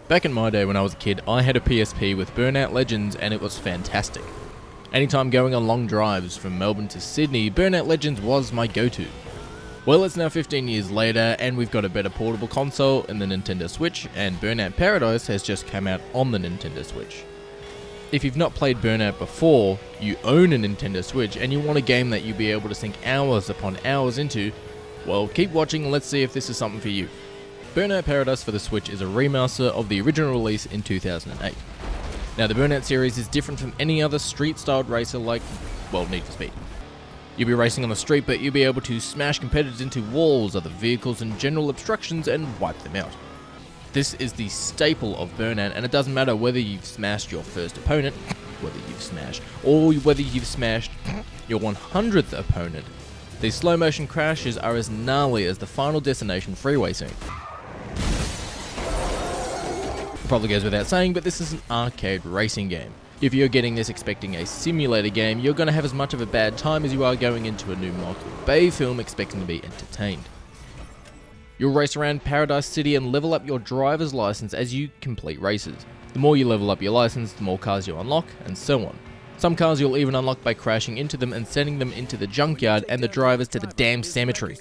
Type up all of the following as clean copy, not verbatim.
Back in my day when I was a kid, I had a PSP with Burnout Legends and it was fantastic. Anytime going on long drives from Melbourne to Sydney, Burnout Legends was my go-to. Well, it's now 15 years later and we've got a better portable console in the Nintendo Switch, and Burnout Paradise has just come out on the Nintendo Switch. If you've not played Burnout before, you own a Nintendo Switch and you want a game that you'll be able to sink hours upon hours into, well, keep watching and let's see if this is something for you. Burnout Paradise for the Switch is a remaster of the original release in 2008. Now, the Burnout series is different from any other street-styled racer like, well, Need for Speed. You'll be racing on the street, but you'll be able to smash competitors into walls, other vehicles and general obstructions and wipe them out. This is the staple of Burnout, and it doesn't matter whether you've smashed your first opponent, or whether you've smashed your 100th opponent. These slow motion crashes are as gnarly as the Final Destination freeway scene. Probably goes without saying, but this is an arcade racing game. If you're getting this expecting a simulator game, you're going to have as much of a bad time as you are going into a new Michael Bay film expecting to be entertained. You'll race around Paradise City and level up your driver's license as you complete races. The more you level up your license, the more cars you unlock, and so on. Some cars you'll even unlock by crashing into them and sending them into the junkyard and the drivers to the damn cemetery.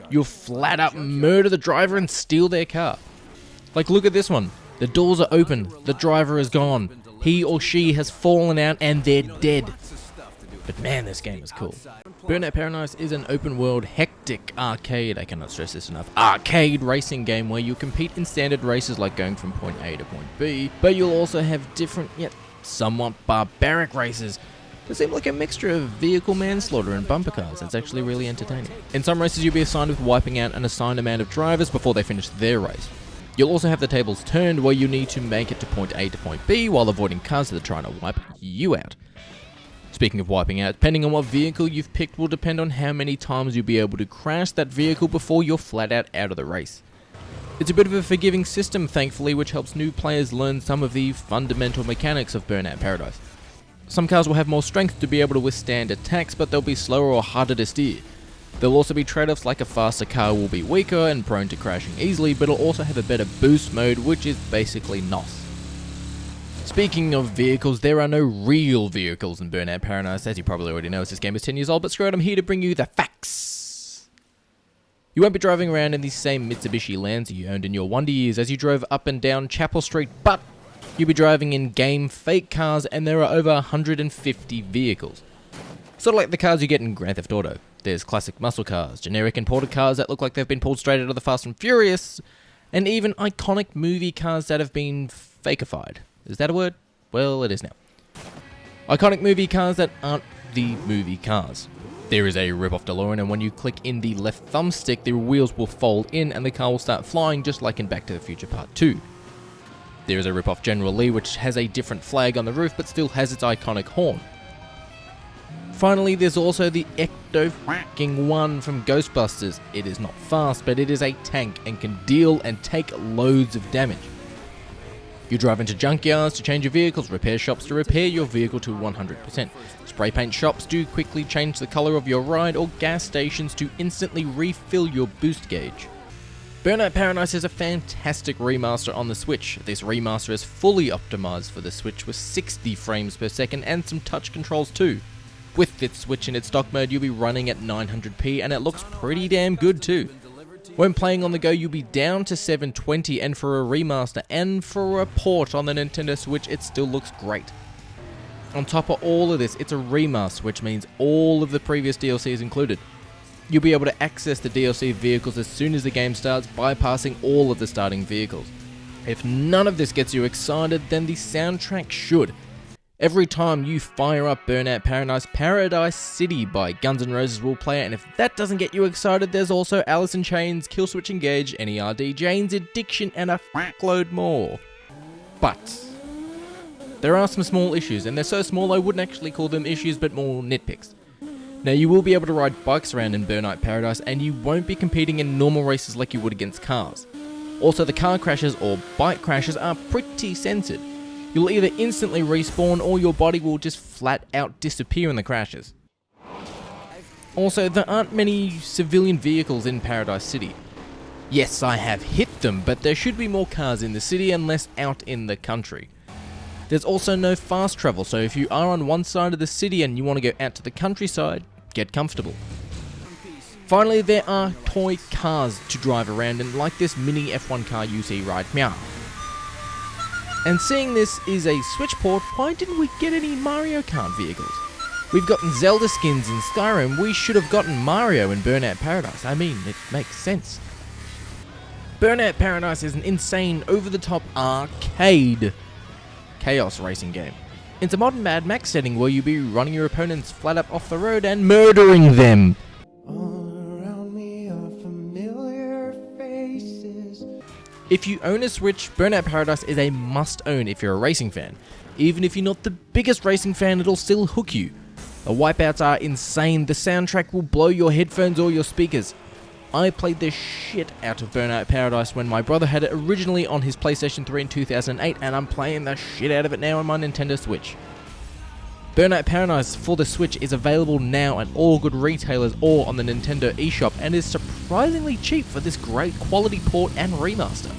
You'll flat out murder the driver and steal their car. Like, look at this one. The doors are open, the driver is gone, he or she has fallen out and they're dead. But man, this game is cool. Burnout Paradise is an open world, hectic arcade, I cannot stress this enough, arcade racing game where you compete in standard races like going from point A to point B, but you'll also have different yet somewhat barbaric races. They seem like a mixture of vehicle manslaughter and bumper cars. It's actually really entertaining. In some races you'll be assigned with wiping out an assigned amount of drivers before they finish their race. You'll also have the tables turned where you need to make it to point A to point B while avoiding cars that are trying to wipe you out. Speaking of wiping out, depending on what vehicle you've picked will depend on how many times you'll be able to crash that vehicle before you're flat out of the race. It's a bit of a forgiving system, thankfully, which helps new players learn some of the fundamental mechanics of Burnout Paradise. Some cars will have more strength to be able to withstand attacks, but they'll be slower or harder to steer. There'll also be trade-offs like a faster car will be weaker and prone to crashing easily, but it'll also have a better boost mode, which is basically NOS. Speaking of vehicles, there are no real vehicles in Burnout Paradise, as you probably already know as this game is 10 years old, but screw it, I'm here to bring you the facts. You won't be driving around in the same Mitsubishi Lancer you owned in your Wonder Years as you drove up and down Chapel Street, but you'll be driving in game fake cars, and there are over 150 vehicles. Sort of like the cars you get in Grand Theft Auto. There's classic muscle cars, generic imported cars that look like they've been pulled straight out of the Fast and Furious, and even iconic movie cars that have been fakeified. Is that a word? Well, it is now. Iconic movie cars that aren't the movie cars. There is a rip-off DeLorean, and when you click in the left thumbstick, the wheels will fold in and the car will start flying just like in Back to the Future Part 2. There is a rip-off General Lee which has a different flag on the roof but still has its iconic horn. Finally, there's also the Ecto-F***ing-1 from Ghostbusters. It is not fast, but it is a tank and can deal and take loads of damage. You drive into junkyards to change your vehicles, repair shops to repair your vehicle to 100%, spray paint shops to quickly change the colour of your ride, or gas stations to instantly refill your boost gauge. Burnout Paradise is a fantastic remaster on the Switch. This remaster is fully optimised for the Switch with 60 frames per second and some touch controls too. With this Switch in its stock mode, you'll be running at 900p and it looks pretty damn good too. When playing on the go, you'll be down to 720, and for a remaster and for a port on the Nintendo Switch, it still looks great. On top of all of this, it's a remaster, which means all of the previous DLC is included. You'll be able to access the DLC vehicles as soon as the game starts, bypassing all of the starting vehicles. If none of this gets you excited, then the soundtrack should. Every time you fire up Burnout Paradise, Paradise City by Guns N' Roses will play, and if that doesn't get you excited, there's also Alice in Chains, Killswitch Engage, NERD, Jane's Addiction, and a fuckload more. But there are some small issues, and they're so small I wouldn't actually call them issues, but more nitpicks. Now, you will be able to ride bikes around in Burnout Paradise, and you won't be competing in normal races like you would against cars. Also, the car crashes or bike crashes are pretty censored. You'll either instantly respawn or your body will just flat out disappear in the crashes. Also, there aren't many civilian vehicles in Paradise City. Yes, I have hit them, but there should be more cars in the city and less out in the country. There's also no fast travel, so if you are on one side of the city and you want to go out to the countryside, get comfortable. Finally, there are toy cars to drive around in, like this mini F1 car you see right now. And seeing this is a Switch port, why didn't we get any Mario Kart vehicles? We've gotten Zelda skins in Skyrim, we should have gotten Mario in Burnout Paradise. I mean, it makes sense. Burnout Paradise is an insane, over-the-top arcade chaos racing game. It's a modern Mad Max setting where you'll be running your opponents flat up off the road and murdering them. If you own a Switch, Burnout Paradise is a must-own if you're a racing fan. Even if you're not the biggest racing fan, it'll still hook you. The wipeouts are insane, the soundtrack will blow your headphones or your speakers. I played the shit out of Burnout Paradise when my brother had it originally on his PlayStation 3 in 2008, and I'm playing the shit out of it now on my Nintendo Switch. Burnout Paradise for the Switch is available now at all good retailers or on the Nintendo eShop and is surprisingly cheap for this great quality port and remaster.